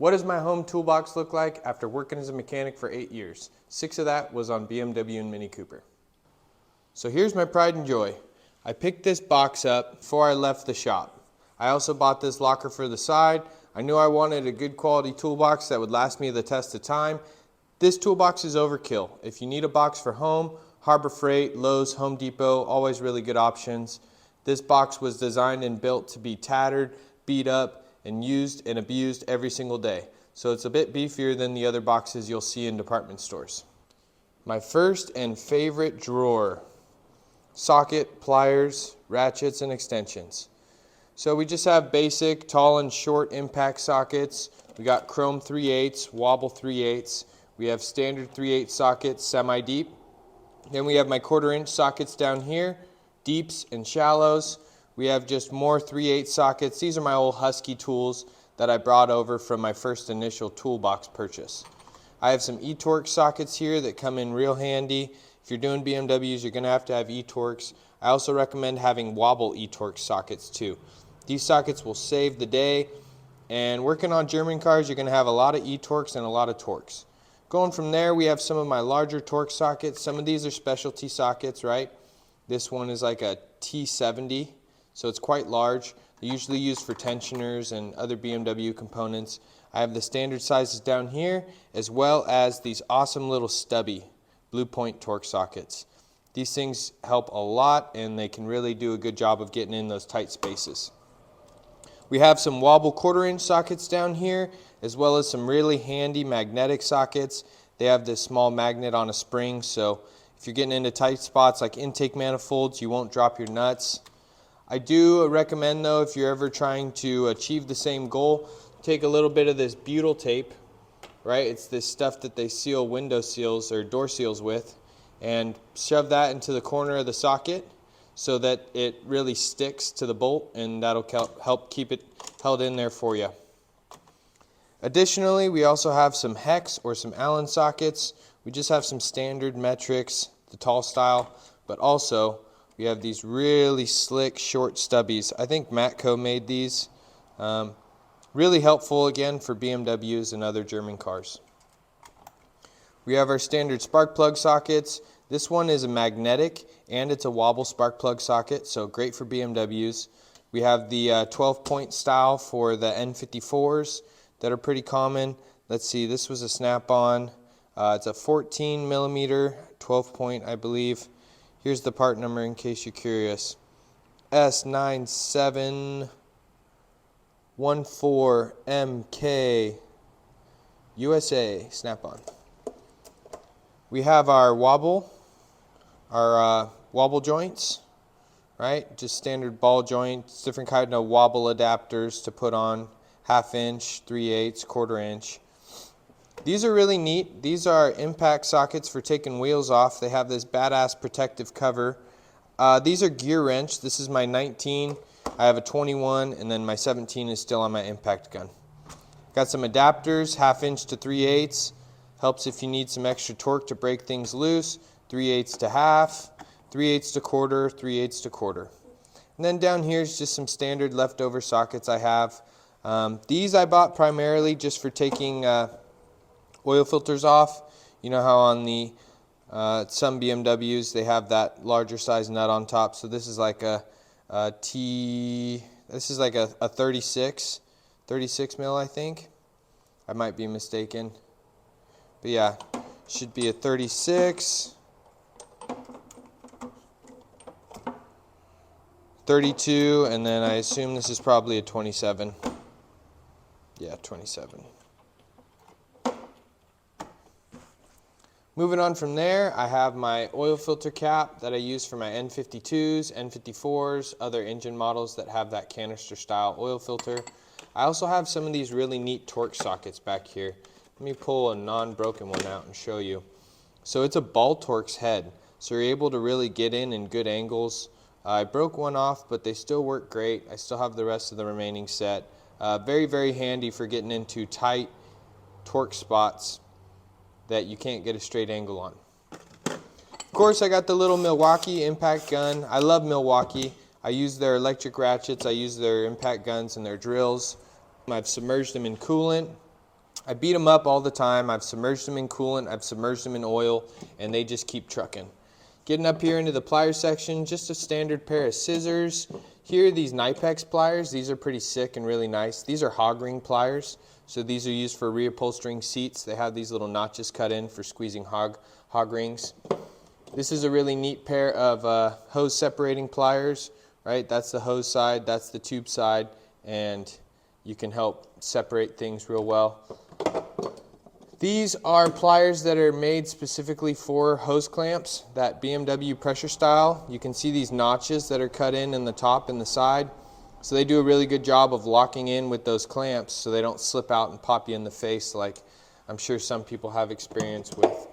What does my home toolbox look like after working as a mechanic for 8 years? 6 of that was on BMW and Mini Cooper. So here's my pride and joy. I picked this box up before I left the shop. I also bought this locker for the side. I knew I wanted a good quality toolbox that would last me the test of time. This toolbox is overkill. If you need a box for home, Harbor Freight, Lowe's, Home Depot, always really good options. This box was designed and built to be tattered, beat up, and used and abused every single day. So it's a bit beefier than the other boxes you'll see in department stores. My first and favorite drawer: socket, pliers, ratchets, and extensions. So we just have basic tall and short impact sockets. We got chrome 3/8, wobble 3/8. We have standard 3/8 sockets, semi-deep. Then we have my 1/4-inch sockets down here, deeps and shallows. We have just more 3/8 sockets. These are my old Husky tools that I brought over from my first initial toolbox purchase. I have some E-Torque sockets here that come in real handy. If you're doing BMWs, you're going to have E-Torques. I also recommend having wobble E-Torque sockets too. These sockets will save the day, and working on German cars, you're going to have a lot of E-Torques and a lot of Torques. Going from there, we have some of my larger Torque sockets. Some of these are specialty sockets, right? This one is like a T70, so it's quite large. They're usually used for tensioners and other BMW components. I have the standard sizes down here, as well as these awesome little stubby Blue Point Torque sockets. These things help a lot, and they can really do a good job of getting in those tight spaces. We have some wobble 1/4-inch sockets down here, as well as some really handy magnetic sockets. They have this small magnet on a spring, so if you're getting into tight spots like intake manifolds, you won't drop your nuts. I do recommend, though, if you're ever trying to achieve the same goal, take a little bit of this butyl tape, right? It's this stuff that they seal window seals or door seals with, and shove that into the corner of the socket so that it really sticks to the bolt, and that'll help keep it held in there for you. Additionally, we also have some hex or some Allen sockets. We just have some standard metrics, the tall style, but also we have these really slick short stubbies. I think Matco made these. Really helpful again for BMWs and other German cars. We have our standard spark plug sockets. This one is a magnetic and it's a wobble spark plug socket, so great for BMWs. We have the 12-point style for the N54s that are pretty common. Let's see, this was a snap-on. It's a 14 millimeter 12-point, I believe. Here's the part number in case you're curious. S9714MK USA snap-on. We have our wobble joints, right? Just standard ball joints, different kind of wobble adapters to put on, 1/2 inch, 3/8, 1/4 inch. These are really neat. These are impact sockets for taking wheels off. They have this badass protective cover. These are gear wrench. This is my 19. I have a 21, and then my 17 is still on my impact gun. Got some adapters, 1/2 inch to 3/8. Helps if you need some extra torque to break things loose. 3/8 to 1/2, 3/8 to 1/4, 3/8 to 1/4. And then down here is just some standard leftover sockets I have. These I bought primarily just for taking oil filters off. You know how on the some BMWs they have that larger size nut on top. So this is like a 36 mil, I think. I might be mistaken. But yeah, should be a 36, 32, and then I assume this is probably a 27. Yeah, 27. Moving on from there, I have my oil filter cap that I use for my N52s, N54s, other engine models that have that canister style oil filter. I also have some of these really neat torque sockets back here. Let me pull a non-broken one out and show you. So it's a ball Torx head, so you're able to really get in good angles. I broke one off, but they still work great. I still have the rest of the remaining set. Very, very handy for getting into tight torque spots that you can't get a straight angle on. Of course, I got the little Milwaukee impact gun. I love Milwaukee. I use their electric ratchets, I use their impact guns and their drills. I've submerged them in coolant. I beat them up all the time. I've submerged them in coolant, I've submerged them in oil, and they just keep trucking. Getting up here into the pliers section, just a standard pair of scissors. Here are these Knipex pliers. These are pretty sick and really nice. These are hog ring pliers, so these are used for reupholstering seats. They have these little notches cut in for squeezing hog rings. This is a really neat pair of hose separating pliers, right? That's the hose side, that's the tube side, and you can help separate things real well. These are pliers that are made specifically for hose clamps, that BMW pressure style. You can see these notches that are cut in the top and the side. So they do a really good job of locking in with those clamps so they don't slip out and pop you in the face like I'm sure some people have experience with.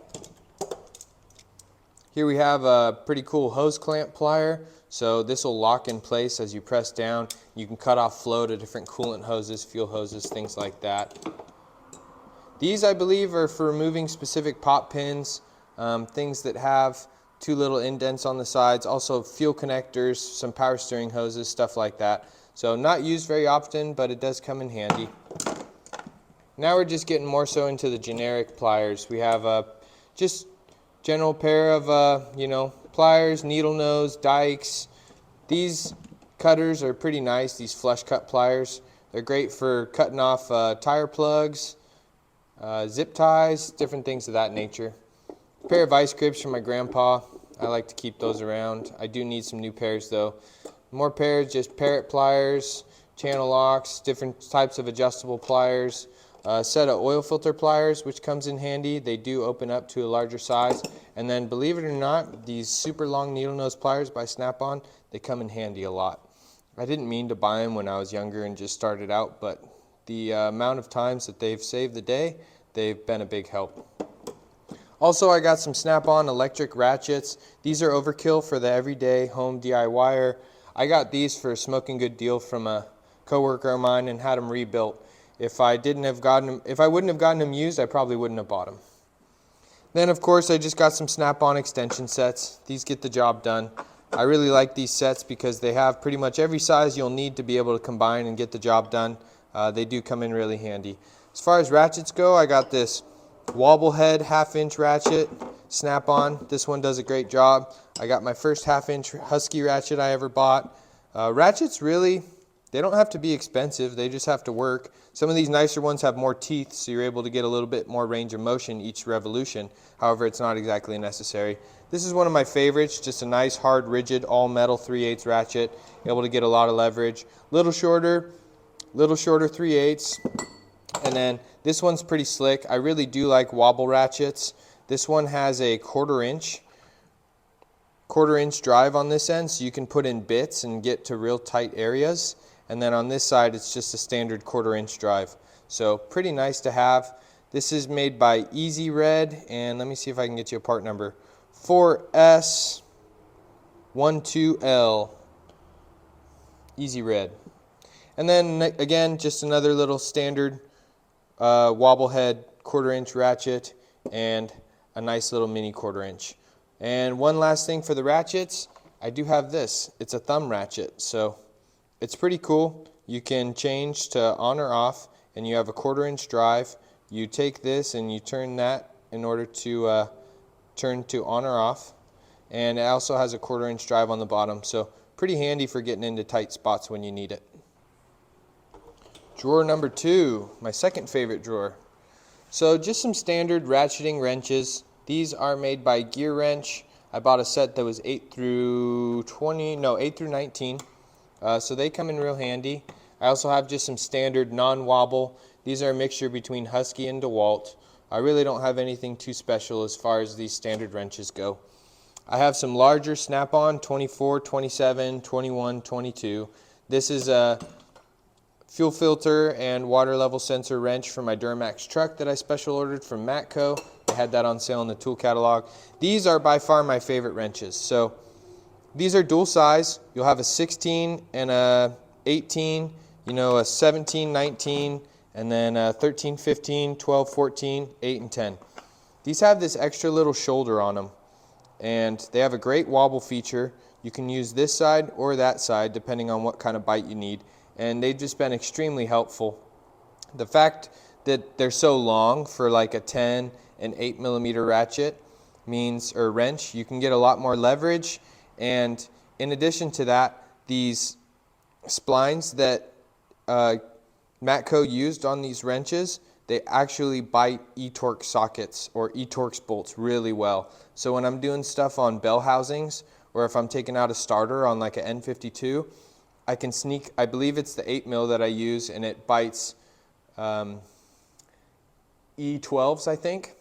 Here we have a pretty cool hose clamp plier. So this will lock in place as you press down. You can cut off flow to different coolant hoses, fuel hoses, things like that. These, I believe, are for removing specific pop pins, things that have too little indents on the sides, also fuel connectors, some power steering hoses, stuff like that. So not used very often, but it does come in handy. Now we're just getting more so into the generic pliers. We have just general pair of pliers, needle nose, dikes. These cutters are pretty nice, these flush cut pliers. They're great for cutting off tire plugs, zip ties, different things of that nature. A pair of vice grips from my grandpa. I like to keep those around. I do need some new pairs though. More pairs, just parrot pliers, channel locks, different types of adjustable pliers. A set of oil filter pliers, which comes in handy. They do open up to a larger size. And then, believe it or not, these super long needle nose pliers by Snap-on, they come in handy a lot. I didn't mean to buy them when I was younger and just started out, but the amount of times that they've saved the day, they've been a big help. Also, I got some Snap-on electric ratchets. These are overkill for the everyday home DIYer. I got these for a smoking good deal from a coworker of mine and had them rebuilt. If I wouldn't have gotten them used, I probably wouldn't have bought them. Then, of course, I just got some Snap-on extension sets. These get the job done. I really like these sets because they have pretty much every size you'll need to be able to combine and get the job done. They do come in really handy. As far as ratchets go, I got this wobble head 1/2 inch ratchet, Snap-on. This one does a great job. I got my first 1/2 inch Husky ratchet I ever bought. Ratchets really, they don't have to be expensive, they just have to work. Some of these nicer ones have more teeth, so you're able to get a little bit more range of motion each revolution. However, it's not exactly necessary. This is one of my favorites, just a nice, hard, rigid, all metal 3/8 ratchet, able to get a lot of leverage. Little shorter 3/8. And then this one's pretty slick. I really do like wobble ratchets. This one has a quarter inch drive on this end, so you can put in bits and get to real tight areas. And then on this side, it's just a standard 1/4 inch drive. So pretty nice to have. This is made by Easy Red, and let me see if I can get you a part number. 4S12L. Easy Red. And then again, just another little standard wobble head 1/4 inch ratchet and a nice little mini 1/4 inch. And one last thing for the ratchets, I do have this. It's a thumb ratchet, so it's pretty cool. You can change to on or off, and you have a 1/4 inch drive. You take this and you turn that in order to turn to on or off. And it also has a 1/4 inch drive on the bottom, so pretty handy for getting into tight spots when you need it. Drawer number 2, my second favorite drawer. So just some standard ratcheting wrenches. These are made by Gear Wrench. I bought a set that was 8 through 19. So they come in real handy. I also have just some standard non-wobble. These are a mixture between Husky and DeWalt. I really don't have anything too special as far as these standard wrenches go. I have some larger Snap-on 24, 27, 21, 22. This is a fuel filter and water level sensor wrench for my Duramax truck that I special ordered from Matco. I had that on sale in the tool catalog. These are by far my favorite wrenches. So these are dual size. You'll have a 16 and a 18, a 17, 19, and then a 13, 15, 12, 14, 8, and 10. These have this extra little shoulder on them, and they have a great wobble feature. You can use this side or that side depending on what kind of bite you need, and they've just been extremely helpful. The fact that they're so long for like a 10 and 8mm ratchet or wrench, you can get a lot more leverage. And in addition to that, these splines that Matco used on these wrenches, they actually bite E-Torque sockets or E-Torque bolts really well. So when I'm doing stuff on bell housings, or if I'm taking out a starter on like an N52, I can sneak, I believe it's the 8mm that I use, and it bites E12s, I think.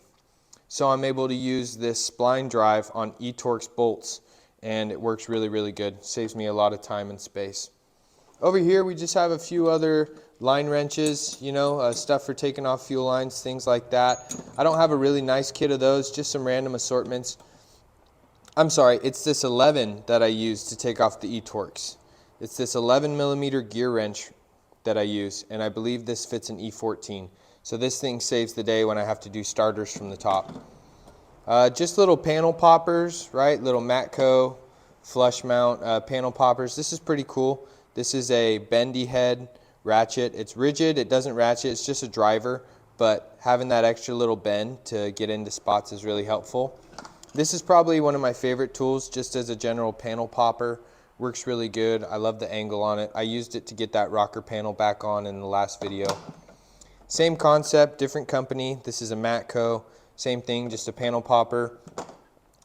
So I'm able to use this spline drive on E-Torque bolts, and it works really, really good. Saves me a lot of time and space. Over here we just have a few other line wrenches, you know, stuff for taking off fuel lines, things like that. I don't have a really nice kit of those, just some random assortments. I'm sorry, it's this 11 that I use to take off the E-Torques. It's this 11mm gear wrench that I use, and I believe this fits an E14. So this thing saves the day when I have to do starters from the top. Just little panel poppers, right? Little Matco flush mount panel poppers. This is pretty cool. This is a bendy head ratchet. It's rigid, it doesn't ratchet, it's just a driver, but having that extra little bend to get into spots is really helpful. This is probably one of my favorite tools just as a general panel popper. Works really good. I love the angle on it. I used it to get that rocker panel back on in the last video. Same concept, different company. This is a Matco. Same thing, just a panel popper.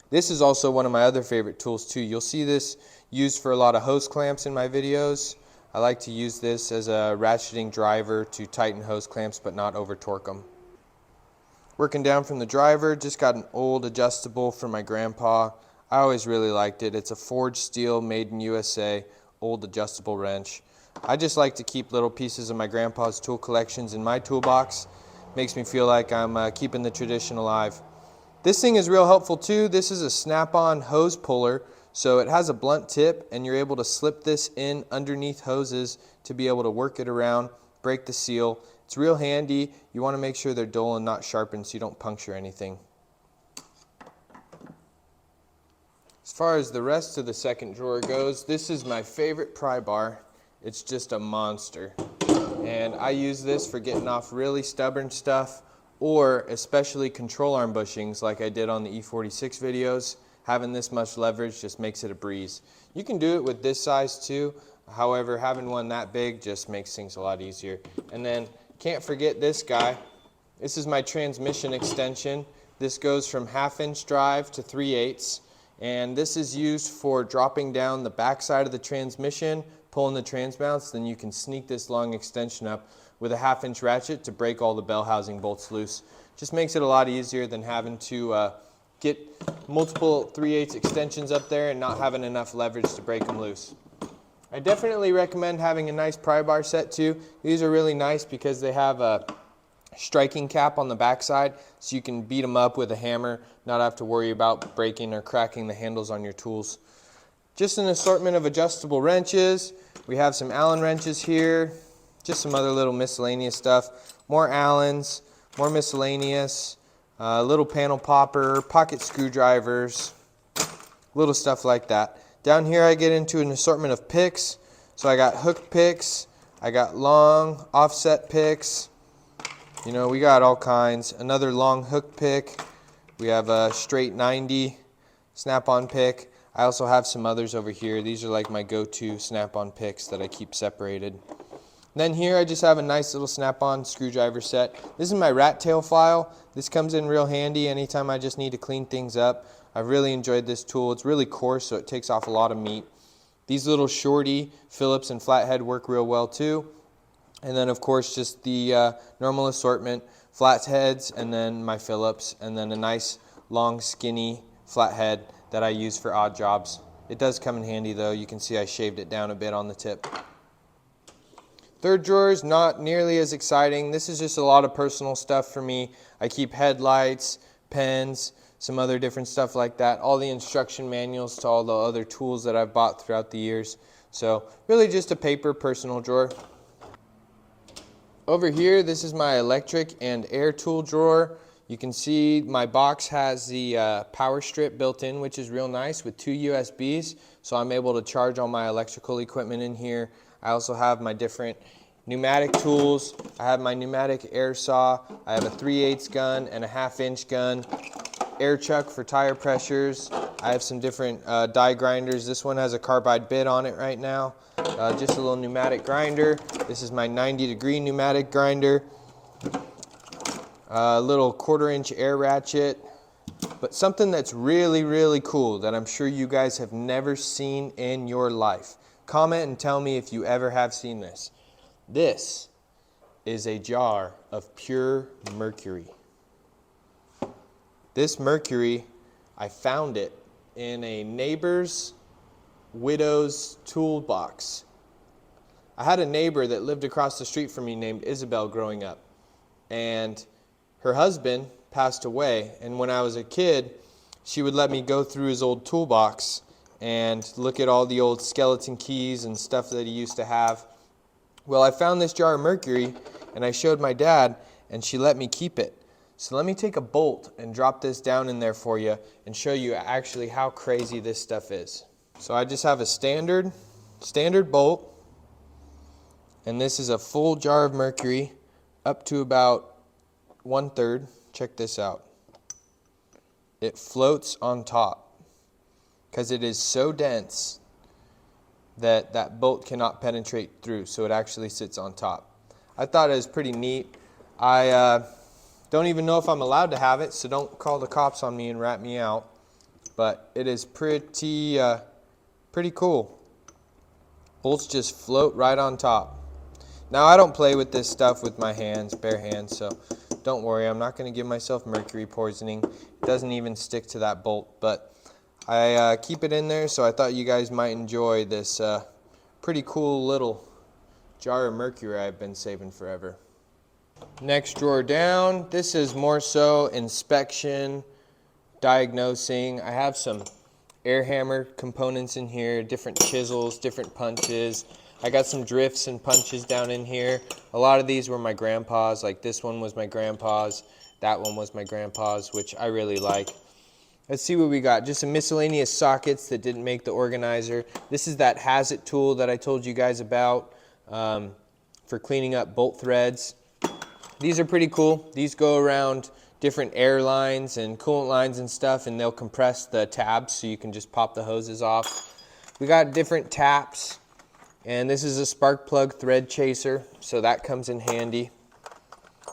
This is also one of my other favorite tools too. You'll see this used for a lot of hose clamps in my videos. I like to use this as a ratcheting driver to tighten hose clamps but not over torque them. Working down from the driver, just got an old adjustable from my grandpa. I always really liked it. It's a forged steel, made in USA, old adjustable wrench. I just like to keep little pieces of my grandpa's tool collections in my toolbox. Makes me feel like I'm keeping the tradition alive. This thing is real helpful too. This is a snap-on hose puller, so it has a blunt tip and you're able to slip this in underneath hoses to be able to work it around, break the seal. It's real handy. You want to make sure they're dull and not sharpened so you don't puncture anything. As far as the rest of the second drawer goes, this is my favorite pry bar. It's just a monster. And I use this for getting off really stubborn stuff, or especially control arm bushings like I did on the E46 videos. Having this much leverage just makes it a breeze. You can do it with this size too. However, having one that big just makes things a lot easier. And then can't forget this guy. This is my transmission extension. This goes from 1/2-inch drive to 3/8. And this is used for dropping down the back side of the transmission, pulling the trans mounts. Then you can sneak this long extension up with a 1/2-inch ratchet to break all the bell housing bolts loose. Just makes it a lot easier than having to get multiple 3/8 extensions up there and not having enough leverage to break them loose. I definitely recommend having a nice pry bar set too. These are really nice because they have a striking cap on the backside, so you can beat them up with a hammer, not have to worry about breaking or cracking the handles on your tools. Just an assortment of adjustable wrenches. We have some Allen wrenches here, just some other little miscellaneous stuff. More Allens, more miscellaneous, little panel popper, pocket screwdrivers, little stuff like that. Down here I get into an assortment of picks. So I got hook picks, I got long offset picks. You know, we got all kinds. Another long hook pick. We have a straight 90 snap-on pick. I also have some others over here. These are like my go-to snap-on picks that I keep separated. Then here I just have a nice little snap-on screwdriver set. This is my rat tail file. This comes in real handy anytime I just need to clean things up. I've really enjoyed this tool. It's really coarse, so it takes off a lot of meat. These little shorty Phillips and flathead work real well too. And then of course just the normal assortment, flatheads, and then my Phillips, and then a nice long skinny flathead that I use for odd jobs. It does come in handy though. You can see I shaved it down a bit on the tip. Third drawer is not nearly as exciting. This is just a lot of personal stuff for me. I keep headlights, pens, some other different stuff like that. All the instruction manuals to all the other tools that I've bought throughout the years. So really just a paper personal drawer. Over here, this is my electric and air tool drawer. You can see my box has the power strip built in, which is real nice, with 2 USBs. So I'm able to charge all my electrical equipment in here. I also have my different Pneumatic tools. I have my pneumatic air saw. I have a 3/8 gun and a 1/2-inch gun. Air chuck for tire pressures. I have some different die grinders. This one has a carbide bit on it right now. Just a little pneumatic grinder. This is my 90-degree pneumatic grinder. A little 1/4-inch air ratchet. But something that's really, really cool that I'm sure you guys have never seen in your life. Comment and tell me if you ever have seen this. This is a jar of pure mercury. This mercury, I found it in a neighbor's widow's toolbox. I had a neighbor that lived across the street from me named Isabel growing up. And her husband passed away, and when I was a kid, she would let me go through his old toolbox and look at all the old skeleton keys and stuff that he used to have. Well, I found this jar of mercury, and I showed my dad, and she let me keep it. So let me take a bolt and drop this down in there for you and show you actually how crazy this stuff is. So I just have a standard bolt, and this is a full jar of mercury up to about 1/3. Check this out. It floats on top because it is so dense that that bolt cannot penetrate through, so it actually sits on top. I thought it was pretty neat. I don't even know if I'm allowed to have it, so don't call the cops on me and rat me out. But it is pretty cool. Bolts just float right on top. Now, I don't play with this stuff with my hands, bare hands, so don't worry. I'm not going to give myself mercury poisoning. It doesn't even stick to that bolt, but I keep it in there, so I thought you guys might enjoy this pretty cool little jar of mercury I've been saving forever. Next drawer down, this is more so inspection, diagnosing. I have some air hammer components in here, different chisels, different punches. I got some drifts and punches down in here. A lot of these were my grandpa's, like this one was my grandpa's, that one was my grandpa's, which I really like. Let's see what we got. Just some miscellaneous sockets that didn't make the organizer. This is that Has-It tool that I told you guys about for cleaning up bolt threads. These are pretty cool. These go around different air lines and coolant lines and stuff, and they'll compress the tabs so you can just pop the hoses off. We got different taps. And this is a spark plug thread chaser, so that comes in handy.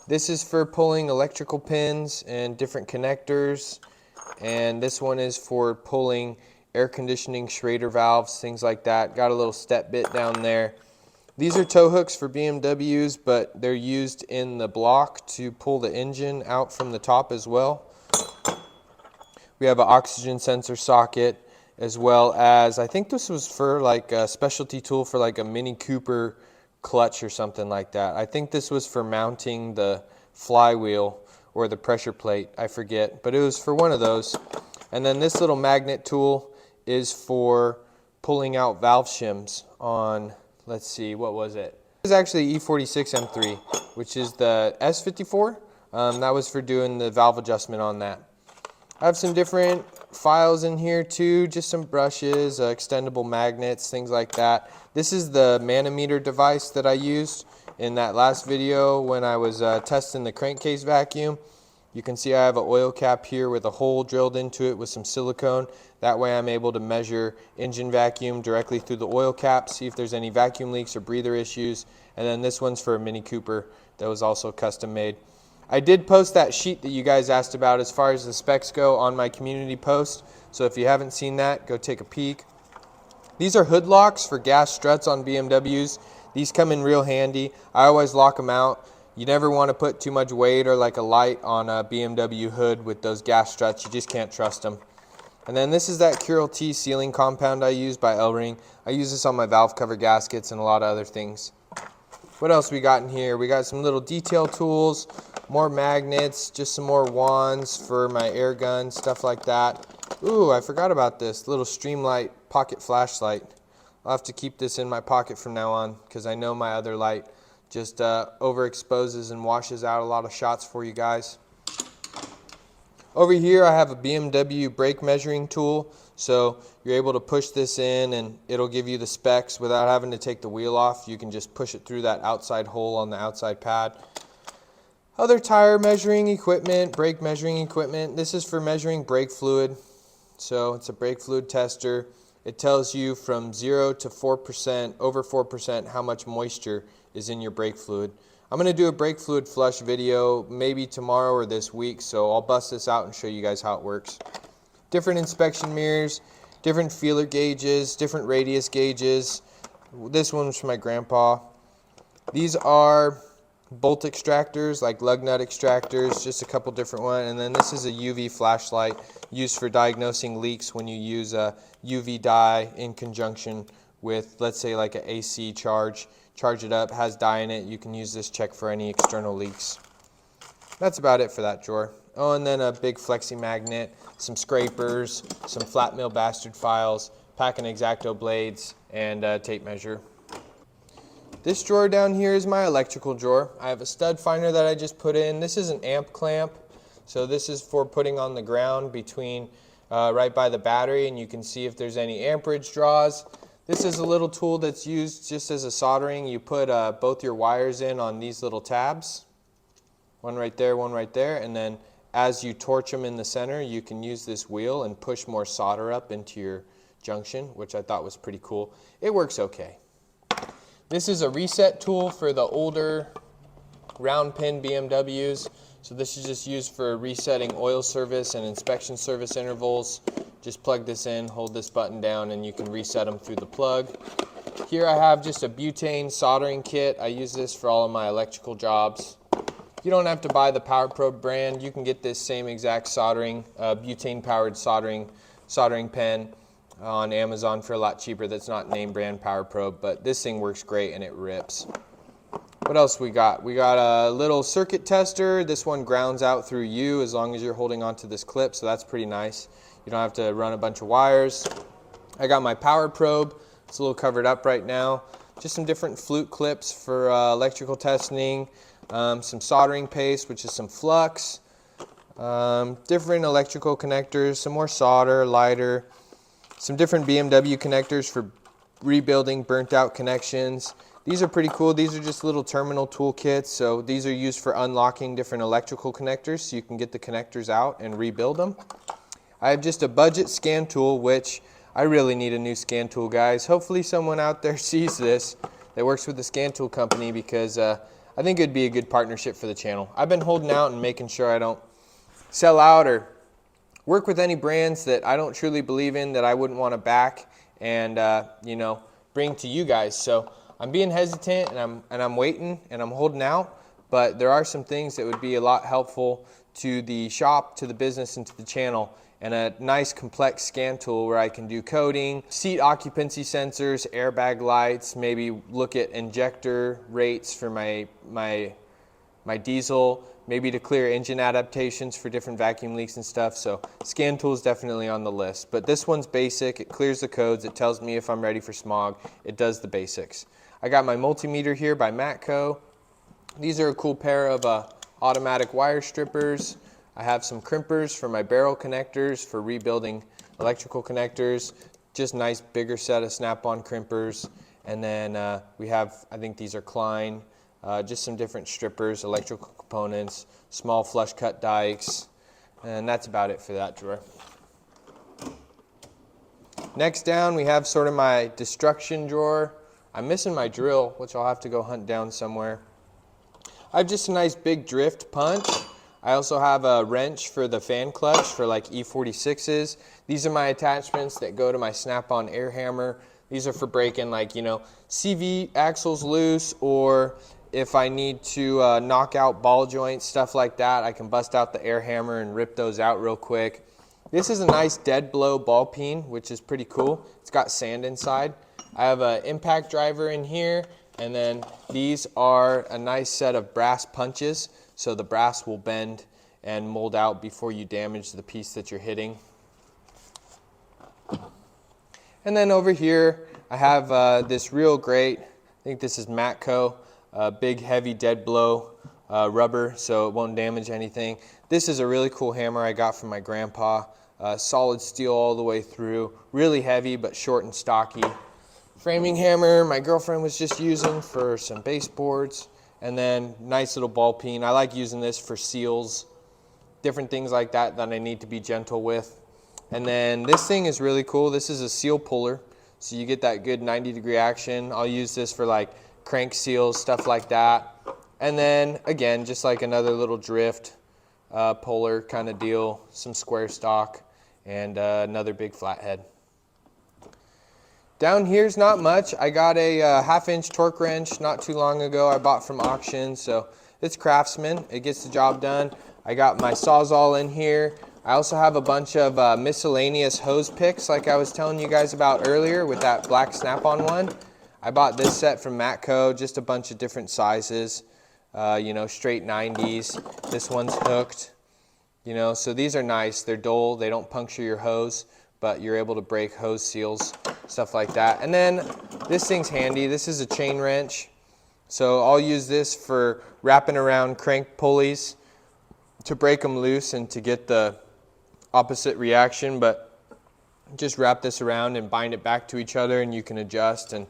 This is for pulling electrical pins and different connectors. And this one is for pulling air conditioning Schrader valves, things like that. Got a little step bit down there. These are tow hooks for BMWs, but they're used in the block to pull the engine out from the top as well. We have an oxygen sensor socket, as well as, I think this was for like a specialty tool for like a Mini Cooper clutch or something like that. I think this was for mounting the flywheel or the pressure plate, I forget, but it was for one of those. And then this little magnet tool is for pulling out valve shims on, let's see, what was it? It was actually E46 M3, which is the S54. That was for doing the valve adjustment on that. I have some different files in here too, just some brushes, extendable magnets, things like that. This is the manometer device that I used in that last video when I was testing the crankcase vacuum. You can see I have an oil cap here with a hole drilled into it with some silicone. That way I'm able to measure engine vacuum directly through the oil cap, see if there's any vacuum leaks or breather issues. And then this one's for a Mini Cooper that was also custom made. I did post that sheet that you guys asked about as far as the specs go on my community post. So if you haven't seen that, go take a peek. These are hood locks for gas struts on BMWs. These come in real handy. I always lock them out. You never want to put too much weight or like a light on a BMW hood with those gas struts. You just can't trust them. And then this is that Curel T sealing compound I use by L-Ring. I use this on my valve cover gaskets and a lot of other things. What else we got in here? We got some little detail tools, more magnets, just some more wands for my air gun, stuff like that. Ooh, I forgot about this little Streamlight pocket flashlight. I'll have to keep this in my pocket from now on because I know my other light just overexposes and washes out a lot of shots for you guys. Over here I have a BMW brake measuring tool. So you're able to push this in and it'll give you the specs without having to take the wheel off. You can just push it through that outside hole on the outside pad. Other tire measuring equipment, brake measuring equipment. This is for measuring brake fluid. So it's a brake fluid tester. It tells you from 0 to 4%, over 4%, how much moisture is in your brake fluid. I'm going to do a brake fluid flush video maybe tomorrow or this week, so I'll bust this out and show you guys how it works. Different inspection mirrors, different feeler gauges, different radius gauges. This one's from my grandpa. These are bolt extractors, like lug nut extractors, just a couple different ones. And then this is a UV flashlight used for diagnosing leaks when you use a UV dye in conjunction with, let's say, like an AC charge. Charge it up, has dye in it. You can use this, check for any external leaks. That's about it for that drawer. Oh, and then a big flexi magnet, some scrapers, some flat mill bastard files, pack and X-Acto blades, and a tape measure. This drawer down here is my electrical drawer. I have a stud finder that I just put in. This is an amp clamp, so this is for putting on the ground between right by the battery, and you can see if there's any amperage draws. This is a little tool that's used just as a soldering. You put both your wires in on these little tabs, one right there, and then as you torch them in the center, you can use this wheel and push more solder up into your junction, which I thought was pretty cool. It works okay. This is a reset tool for the older round pin BMWs. So this is just used for resetting oil service and inspection service intervals. Just plug this in, hold this button down, and you can reset them through the plug. Here I have just a butane soldering kit. I use this for all of my electrical jobs. You don't have to buy the Power Probe brand. You can get this same exact soldering, butane powered soldering pen on Amazon for a lot cheaper. That's not name brand Power Probe, but this thing works great and it rips. What else we got? We got a little circuit tester. This one grounds out through you as long as you're holding onto this clip, so that's pretty nice. You don't have to run a bunch of wires. I got my Power Probe. It's a little covered up right now. Just some different flute clips for electrical testing. Some soldering paste, which is some flux. Different electrical connectors, some more solder, lighter. Some different BMW connectors for rebuilding burnt out connections. These are pretty cool. These are just little terminal toolkits. So these are used for unlocking different electrical connectors so you can get the connectors out and rebuild them. I have just a budget scan tool, which I really need a new scan tool, guys. Hopefully someone out there sees this that works with the scan tool company, because I think it'd be a good partnership for the channel. I've been holding out and making sure I don't sell out or work with any brands that I don't truly believe in, that I wouldn't want to back and you know, bring to you guys. So I'm being hesitant and I'm waiting and I'm holding out, but there are some things that would be a lot helpful to the shop, to the business, and to the channel. And a nice complex scan tool where I can do coding, seat occupancy sensors, airbag lights, maybe look at injector rates for my diesel, maybe to clear engine adaptations for different vacuum leaks and stuff. So scan tool is definitely on the list. But this one's basic. It clears the codes. It tells me if I'm ready for smog. It does the basics. I got my multimeter here by Matco. These are a cool pair of automatic wire strippers. I have some crimpers for my barrel connectors for rebuilding electrical connectors. Just nice bigger set of snap-on crimpers. And then we have, I think these are Klein, just some different strippers, electrical components, small flush cut dikes, and that's about it for that drawer. Next down we have sort of my destruction drawer. I'm missing my drill, which I'll have to go hunt down somewhere. I have just a nice big drift punch. I also have a wrench for the fan clutch for like E46s. These are my attachments that go to my snap-on air hammer. These are for breaking, like, you know, CV axles loose, or if I need to knock out ball joints, stuff like that, I can bust out the air hammer and rip those out real quick. This is a nice dead blow ball peen, which is pretty cool. It's got sand inside. I have an impact driver in here, and then these are a nice set of brass punches, so the brass will bend and mold out before you damage the piece that you're hitting. And then over here I have this real great, I think this is Matco, big heavy dead blow rubber, so it won't damage anything. This is a really cool hammer I got from my grandpa. solid steel all the way through, really heavy but short and stocky. Framing hammer my girlfriend was just using for some baseboards, and then nice little ball peen. I like using this for seals, different things like that I need to be gentle with. And then this thing is really cool. This is a seal puller, so you get that good 90-degree action. I'll use this for like crank seals, stuff like that. And then again, just like another little drift puller kind of deal, some square stock, and another big flathead. Down here's not much. I got a 1/2-inch torque wrench not too long ago. I bought from auction, so it's Craftsman. It gets the job done. I got my Sawzall in here. I also have a bunch of miscellaneous hose picks like I was telling you guys about earlier with that black snap-on one. I bought this set from Matco, just a bunch of different sizes, you know, straight 90s. This one's hooked, you know, so these are nice. They're dull, they don't puncture your hose, but you're able to break hose seals, stuff like that. And then this thing's handy. This is a chain wrench. So I'll use this for wrapping around crank pulleys to break them loose and to get the opposite reaction, but just wrap this around and bind it back to each other and you can adjust. And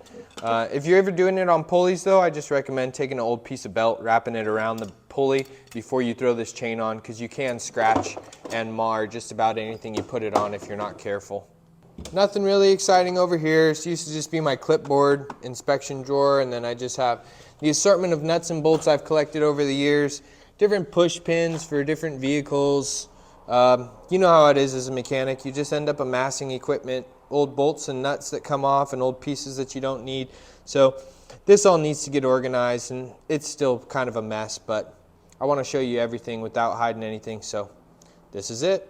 if you're ever doing it on pulleys though, I just recommend taking an old piece of belt, wrapping it around the pulley before you throw this chain on, because you can scratch and mar just about anything you put it on if you're not careful. Nothing really exciting over here. It used to just be my clipboard inspection drawer, and then I just have the assortment of nuts and bolts I've collected over the years, different push pins for different vehicles. You know how it is as a mechanic. You just end up amassing equipment, old bolts and nuts that come off and old pieces that you don't need. So this all needs to get organized, and it's still kind of a mess, but I want to show you everything without hiding anything, so this is it.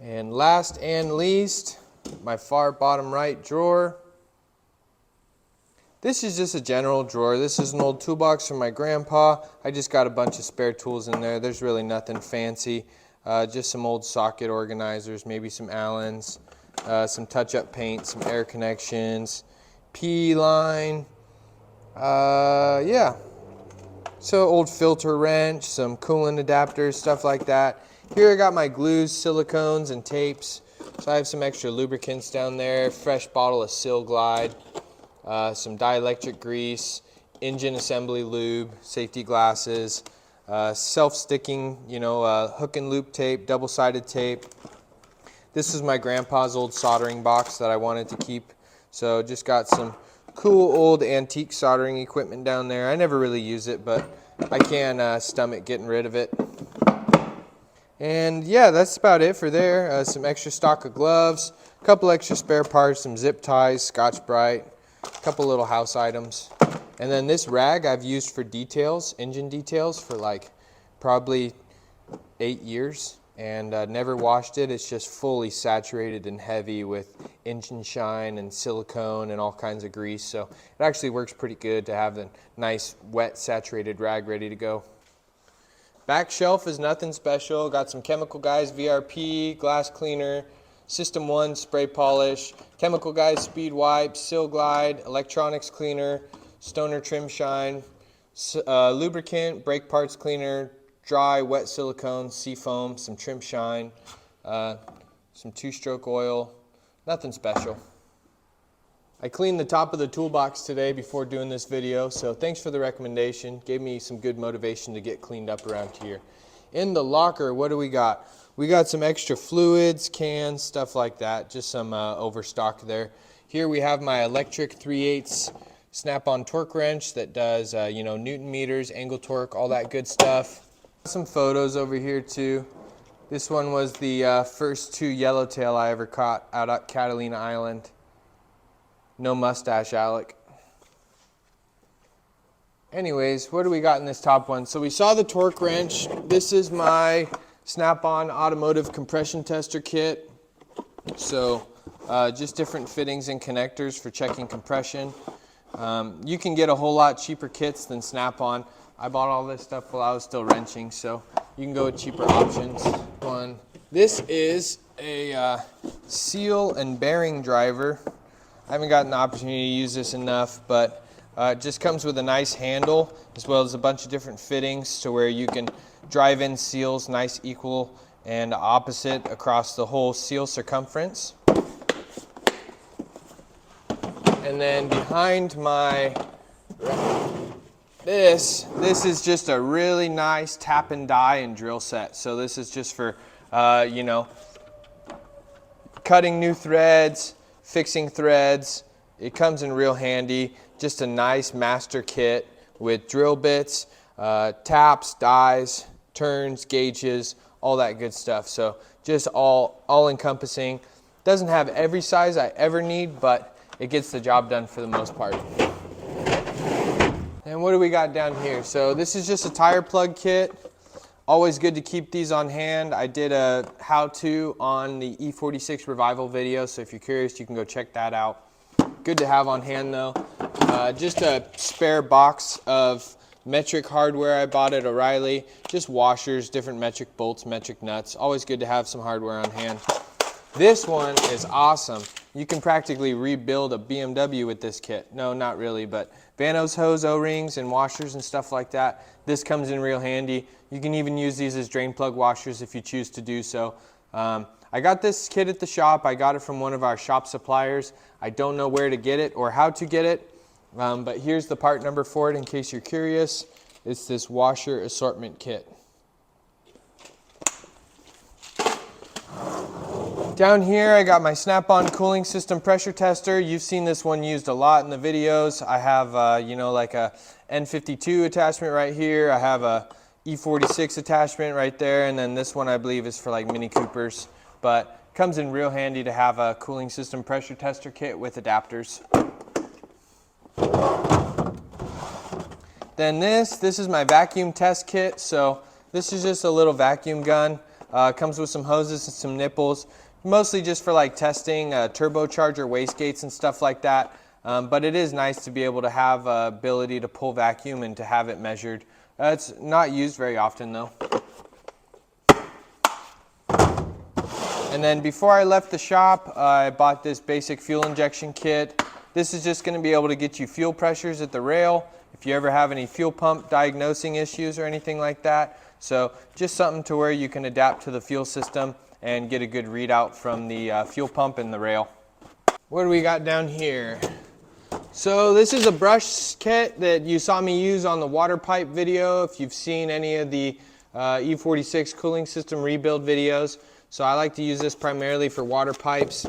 And last and least, my far bottom right drawer. This is just a general drawer. This is an old toolbox from my grandpa. I just got a bunch of spare tools in there. There's really nothing fancy. Just some old socket organizers, maybe some Allens, some touch-up paint, some air connections, P-line, yeah. So old filter wrench, some coolant adapters, stuff like that. Here I got my glues, silicones, and tapes. So I have some extra lubricants down there, fresh bottle of Sil Glide, some dielectric grease, engine assembly lube, safety glasses, self-sticking, you know, hook and loop tape, double-sided tape. This is my grandpa's old soldering box that I wanted to keep. So just got some cool old antique soldering equipment down there. I never really use it, but I can stomach getting rid of it. And yeah, that's about it for there. Some extra stock of gloves, a couple extra spare parts, some zip ties, Scotch-Brite, a couple little house items. And then this rag I've used for details, engine details, for like probably 8 years, and never washed it. It's just fully saturated and heavy with engine shine and silicone and all kinds of grease. So it actually works pretty good to have the nice wet saturated rag ready to go. Back shelf is nothing special. Got some Chemical Guys VRP, glass cleaner, System 1 spray polish, Chemical Guys speed wipes, Sil Glide, electronics cleaner, Stoner trim shine, lubricant, brake parts cleaner, dry wet silicone, seafoam, some trim shine, some 2-stroke oil, nothing special. I cleaned the top of the toolbox today before doing this video, so thanks for the recommendation. Gave me some good motivation to get cleaned up around here. In the locker, what do we got? We got some extra fluids, cans, stuff like that, just some overstock there. Here we have my electric 3/8 snap-on torque wrench that does, you know, Newton meters, angle torque, all that good stuff. Some photos over here too. This one was the first 2 yellowtail I ever caught out at Catalina Island. No mustache, Alec. Anyways, what do we got in this top one? So we saw the torque wrench. This is my Snap-on automotive compression tester kit. So just different fittings and connectors for checking compression. You can get a whole lot cheaper kits than Snap-on. I bought all this stuff while I was still wrenching, so you can go with cheaper options. This is a seal and bearing driver. I haven't gotten the opportunity to use this enough, but it just comes with a nice handle as well as a bunch of different fittings to where you can drive in seals nice, equal, and opposite across the whole seal circumference. And then behind my, this is just a really nice tap and die and drill set. So this is just for, you know, cutting new threads, fixing threads. It comes in real handy. Just a nice master kit with drill bits, taps, dies, turns, gauges, all that good stuff. So just all encompassing. Doesn't have every size I ever need, but it gets the job done for the most part. And what do we got down here? So this is just a tire plug kit. Always good to keep these on hand. I did a how-to on the E46 revival video, so if you're curious, you can go check that out. Good to have on hand though. Just a spare box of metric hardware I bought at O'Reilly. Just washers, different metric bolts, metric nuts. Always good to have some hardware on hand. This one is awesome. You can practically rebuild a BMW with this kit. No, not really, but Vanos hose, O-rings, and washers and stuff like that. This comes in real handy. You can even use these as drain plug washers if you choose to do so. I got this kit at the shop. I got it from one of our shop suppliers. I don't know where to get it or how to get it, but here's the part number for it in case you're curious. It's this washer assortment kit. Down here I got my snap-on cooling system pressure tester. You've seen this one used a lot in the videos. I have you know, like a N52 attachment right here. I have a E46 attachment right there, and then this one I believe is for like Mini Coopers. But comes in real handy to have a cooling system pressure tester kit with adapters. Then this is my vacuum test kit. So this is just a little vacuum gun. Comes with some hoses and some nipples. Mostly just for like testing turbocharger wastegates and stuff like that. But it is nice to be able to have ability to pull vacuum and to have it measured. It's not used very often though. And then before I left the shop, I bought this basic fuel injection kit. This is just going to be able to get you fuel pressures at the rail if you ever have any fuel pump diagnosing issues or anything like that. So just something to where you can adapt to the fuel system and get a good readout from the fuel pump and the rail. What do we got down here? So this is a brush kit that you saw me use on the water pipe video if you've seen any of the E46 cooling system rebuild videos. So I like to use this primarily for water pipes.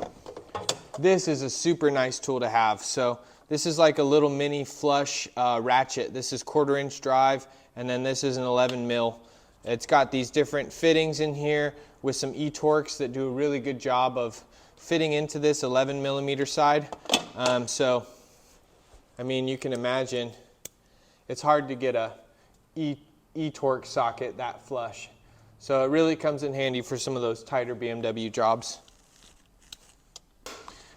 This is a super nice tool to have. So this is like a little mini flush ratchet. This is 1/4 inch drive, and then this is an 11 mil. It's got these different fittings in here with some E-Torques that do a really good job of fitting into this 11 millimeter side. So, I mean, you can imagine it's hard to get a E-Torque socket that flush. So it really comes in handy for some of those tighter BMW jobs.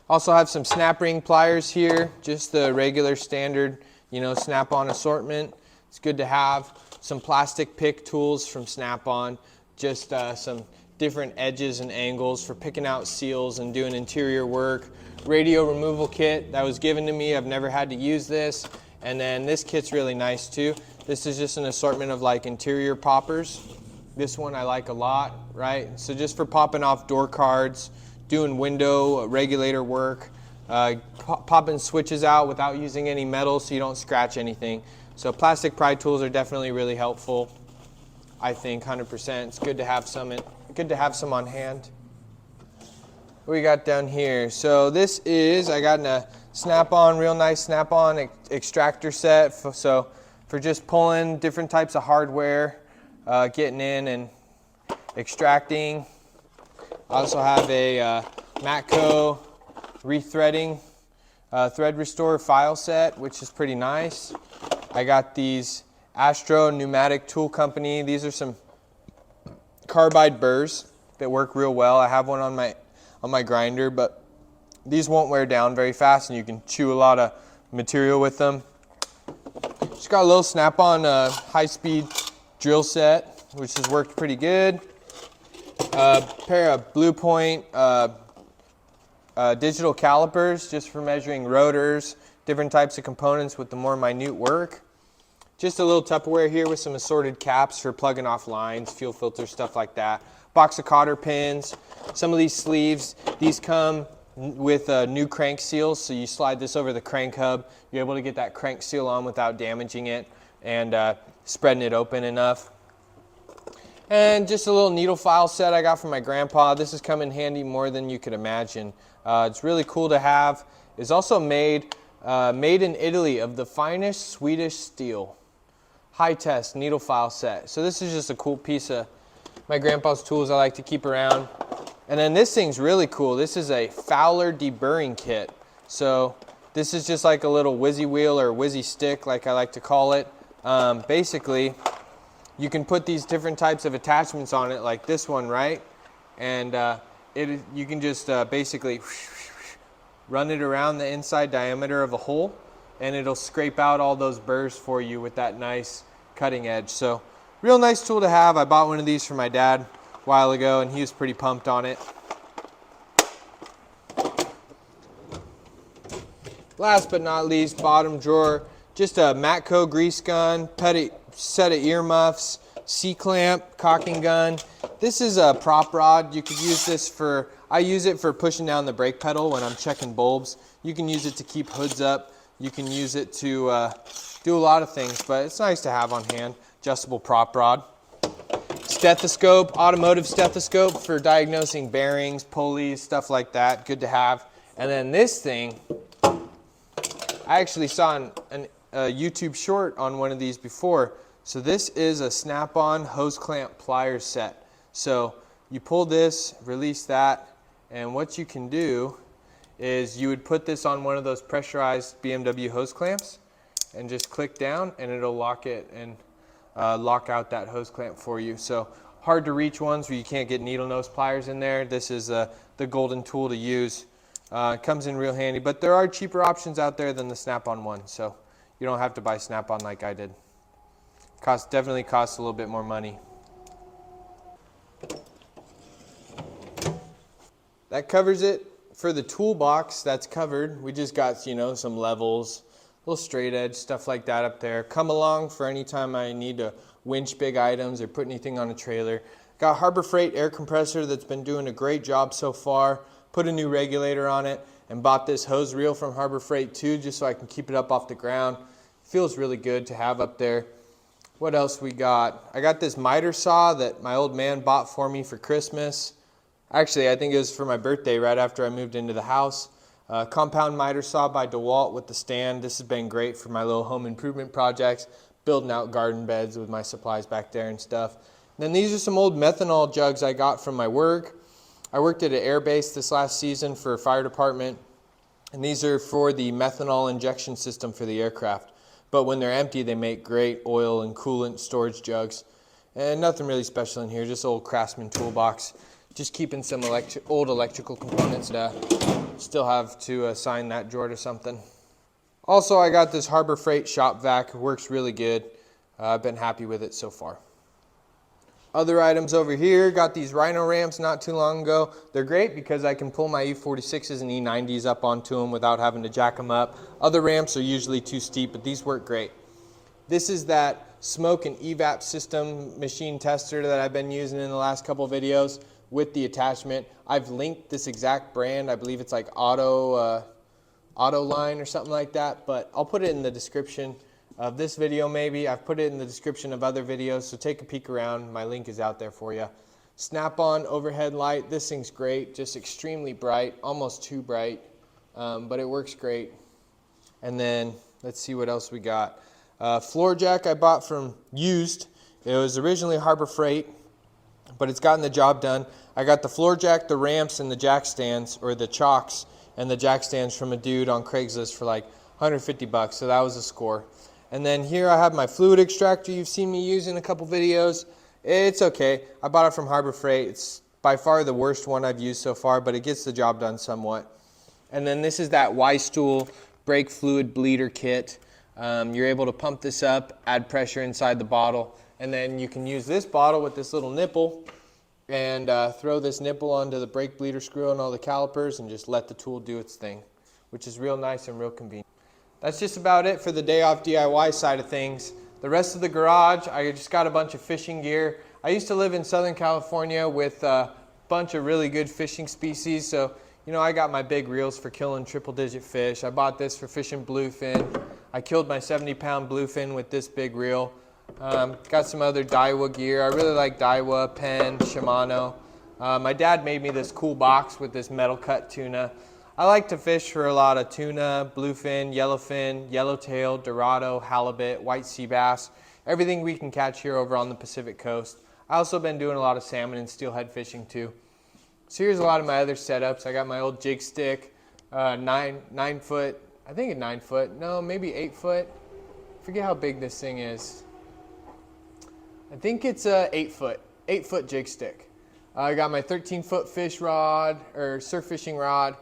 Also have some snap ring pliers here, just the regular standard, you know, snap-on assortment. It's good to have. Some plastic pick tools from Snap-on, just some different edges and angles for picking out seals and doing interior work. Radio removal kit that was given to me. I've never had to use this. And then this kit's really nice too. This is just an assortment of like interior poppers. This one I like a lot, right? So just for popping off door cards, doing window regulator work, popping switches out without using any metal so you don't scratch anything. So plastic pry tools are definitely really helpful. I think 100%. It's good to have some on hand. What we got down here? So this is, I got in a Snap-on, real nice Snap-on extractor set. So for just pulling different types of hardware, getting in and extracting. I also have a Matco rethreading thread restore file set, which is pretty nice. I got these Astro Pneumatic Tool Company. These are some carbide burrs that work real well. I have one on my grinder, but these won't wear down very fast, and you can chew a lot of material with them. Just got a little Snap-on high-speed drill set, which has worked pretty good. A pair of Blue Point digital calipers, just for measuring rotors, different types of components with the more minute work. Just a little Tupperware here with some assorted caps for plugging off lines, fuel filters, stuff like that. Box of cotter pins. Some of these sleeves, these come with new crank seals, so you slide this over the crank hub. You're able to get that crank seal on without damaging it and spreading it open enough. And just a little needle file set I got from my grandpa. This has come in handy more than you could imagine. It's really cool to have. It's also made in Italy of the finest Swedish steel. High test needle file set. So this is just a cool piece of my grandpa's tools I like to keep around. And then this thing's really cool. This is a Fowler deburring kit. So this is just like a little whizzy wheel or whizzy stick, like I like to call it. Basically, you can put these different types of attachments on it, like this one, right? And you can just basically run it around the inside diameter of a hole, and it'll scrape out all those burrs for you with that nice cutting edge. So real nice tool to have. I bought one of these for my dad a while ago, and he was pretty pumped on it. Last but not least, bottom drawer, just a Matco grease gun, set of earmuffs, C-clamp, caulking gun. This is a prop rod. You could use this for, I use it for pushing down the brake pedal when I'm checking bulbs. You can use it to keep hoods up. You can use it to do a lot of things, but it's nice to have on hand. Adjustable prop rod. Stethoscope, automotive stethoscope for diagnosing bearings, pulleys, stuff like that. Good to have. And then this thing, I actually saw a YouTube short on one of these before. So this is a snap-on hose clamp pliers set. So you pull this, release that, and what you can do is you would put this on one of those pressurized BMW hose clamps and just click down, and it'll lock it and lock out that hose clamp for you. So hard to reach ones where you can't get needle nose pliers in there. This is the golden tool to use. It comes in real handy, but there are cheaper options out there than the snap-on one, so you don't have to buy snap-on like I did. Definitely costs a little bit more money. That covers it for the toolbox. That's covered. We just got, you know, some levels, little straight edge, stuff like that up there. Come along for any time I need to winch big items or put anything on a trailer. Got Harbor Freight air compressor that's been doing a great job so far. Put a new regulator on it and bought this hose reel from Harbor Freight too, just so I can keep it up off the ground. Feels really good to have up there. What else we got? I got this miter saw that my old man bought for me for Christmas. Actually, I think it was for my birthday right after I moved into the house. Compound miter saw by DeWalt with the stand. This has been great for my little home improvement projects, building out garden beds with my supplies back there and stuff. And then these are some old methanol jugs I got from my work. I worked at an air base this last season for a fire department, and these are for the methanol injection system for the aircraft. But when they're empty, they make great oil and coolant storage jugs. And nothing really special in here, just old Craftsman toolbox. Just keeping some old electrical components to still have to assign that drawer to something. Also, I got this Harbor Freight shop vac. It works really good. I've been happy with it so far. Other items over here, got these Rhino ramps not too long ago. They're great because I can pull my E46s and E90s up onto them without having to jack them up. Other ramps are usually too steep, but these work great. This is that smoke and EVAP system machine tester that I've been using in the last couple of videos with the attachment. I've linked this exact brand. I believe it's like Autoline or something like that, but I'll put it in the description of this video maybe. I've put it in the description of other videos, so take a peek around. My link is out there for you. Snap-on overhead light. This thing's great, just extremely bright, almost too bright, but it works great. And then let's see what else we got. Floor jack I bought from used. It was originally Harbor Freight, but it's gotten the job done. I got the floor jack, the ramps, and the jack stands, or the chocks and the jack stands from a dude on Craigslist for like 150 bucks, so that was a score. And then here I have my fluid extractor you've seen me use in a couple videos. It's okay. I bought it from Harbor Freight. It's by far the worst one I've used so far, but it gets the job done somewhat. And then this is that Y-Stool brake fluid bleeder kit. You're able to pump this up, add pressure inside the bottle, and then you can use this bottle with this little nipple and throw this nipple onto the brake bleeder screw on all the calipers and just let the tool do its thing, which is real nice and real convenient. That's just about it for the day off DIY side of things. The rest of the garage, I just got a bunch of fishing gear. I used to live in Southern California with a bunch of really good fishing species, so you know, I got my big reels for killing triple-digit fish. I bought this for fishing bluefin. I killed my 70-pound bluefin with this big reel. Got some other Daiwa gear. I really like Daiwa, Penn, Shimano. My dad made me this cool box with this metal cut tuna. I like to fish for a lot of tuna, bluefin, yellowfin, yellowtail, dorado, halibut, white sea bass, everything we can catch here over on the Pacific coast. I also been doing a lot of salmon and steelhead fishing too. So here's a lot of my other setups. I got my old jig stick, 9 foot, I think it's 9 foot, no, maybe 8 foot. I forget how big this thing is. I think it's a 8 foot jig stick. I got my 13-foot fish rod, or surf fishing rod,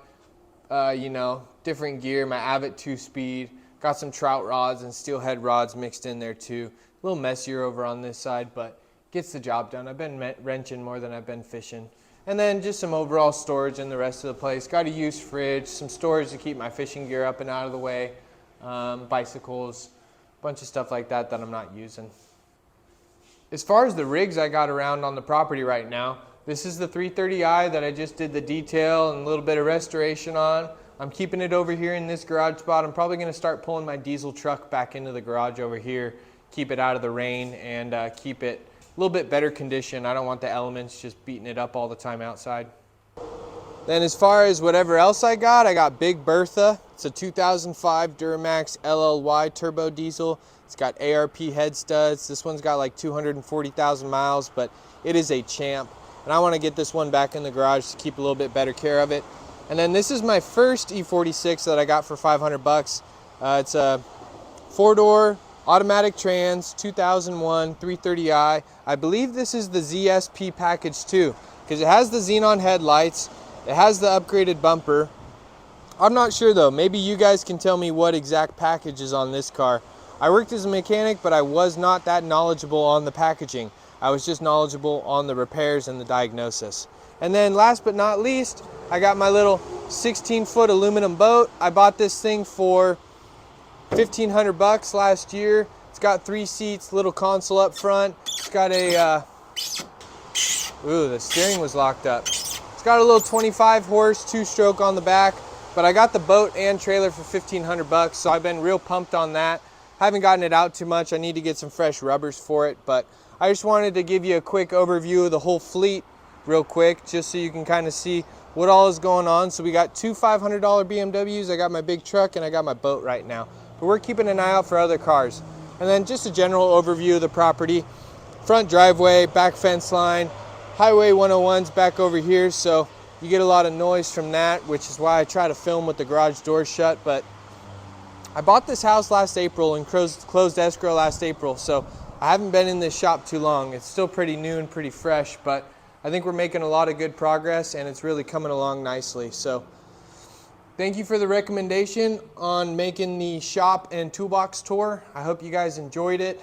you know, different gear, my Avid 2-speed. Got some trout rods and steelhead rods mixed in there too. A little messier over on this side, but gets the job done. I've been wrenching more than I've been fishing. And then just some overall storage in the rest of the place. Got a used fridge, some storage to keep my fishing gear up and out of the way, bicycles, a bunch of stuff like that that I'm not using. As far as the rigs I got around on the property right now, this is the 330i that I just did the detail and a little bit of restoration on. I'm keeping it over here in this garage spot. I'm probably going to start pulling my diesel truck back into the garage over here, keep it out of the rain, and keep it a little bit better condition. I don't want the elements just beating it up all the time outside. Then as far as whatever else I got Big Bertha. It's a 2005 Duramax LLY turbo diesel. It's got ARP head studs. This one's got like 240,000 miles, but it is a champ. And I want to get this one back in the garage to keep a little bit better care of it. And then this is my first E46 that I got for 500 bucks. It's a 4-door automatic trans, 2001 330i. I believe this is the ZSP package too, because it has the xenon headlights, it has the upgraded bumper. I'm not sure though, maybe you guys can tell me what exact package is on this car. I worked as a mechanic, but I was not that knowledgeable on the packaging. I was just knowledgeable on the repairs and the diagnosis. And then last but not least, I got my little 16-foot aluminum boat. I bought this thing for 1,500 bucks last year. It's got 3 seats, little console up front. It's got a, the steering was locked up. It's got a little 25 horse 2-stroke on the back, but I got the boat and trailer for 1,500 bucks, so I've been real pumped on that. Haven't gotten it out too much. I need to get some fresh rubbers for it, but I just wanted to give you a quick overview of the whole fleet real quick, just so you can kind of see what all is going on. So we got 2 $500 BMWs, I got my big truck, and I got my boat right now. But we're keeping an eye out for other cars. And then just a general overview of the property. Front driveway, back fence line, Highway 101's back over here, so you get a lot of noise from that, which is why I try to film with the garage doors shut. But I bought this house last April and closed escrow last April, so I haven't been in this shop too long. It's still pretty new and pretty fresh, but I think we're making a lot of good progress and it's really coming along nicely. So thank you for the recommendation on making the shop and toolbox tour. I hope you guys enjoyed it.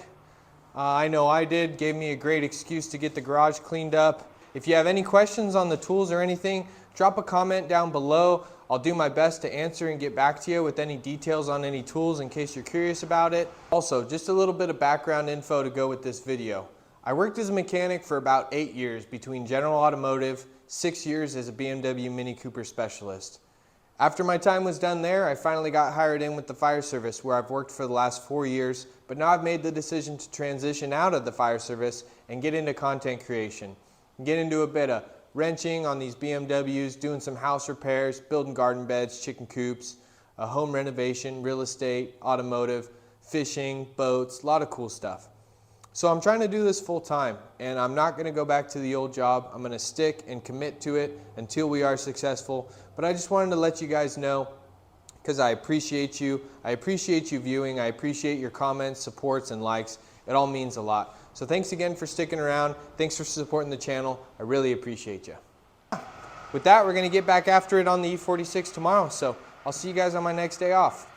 I know I did. Gave me a great excuse to get the garage cleaned up. If you have any questions on the tools or anything, drop a comment down below. I'll do my best to answer and get back to you with any details on any tools in case you're curious about it. Also, just a little bit of background info to go with this video. I worked as a mechanic for about 8 years between General Automotive, 6 years as a BMW Mini Cooper specialist. After my time was done there, I finally got hired in with the fire service, where I've worked for the last 4 years, but now I've made the decision to transition out of the fire service and get into content creation. Get into a bit of wrenching on these BMWs, doing some house repairs, building garden beds, chicken coops, home renovation, real estate, automotive, fishing, boats, a lot of cool stuff. So I'm trying to do this full time, and I'm not going to go back to the old job. I'm going to stick and commit to it until we are successful. But I just wanted to let you guys know, because I appreciate you. I appreciate you viewing. I appreciate your comments, supports, and likes. It all means a lot. So thanks again for sticking around. Thanks for supporting the channel. I really appreciate you. With that, we're going to get back after it on the E46 tomorrow. So I'll see you guys on my next day off.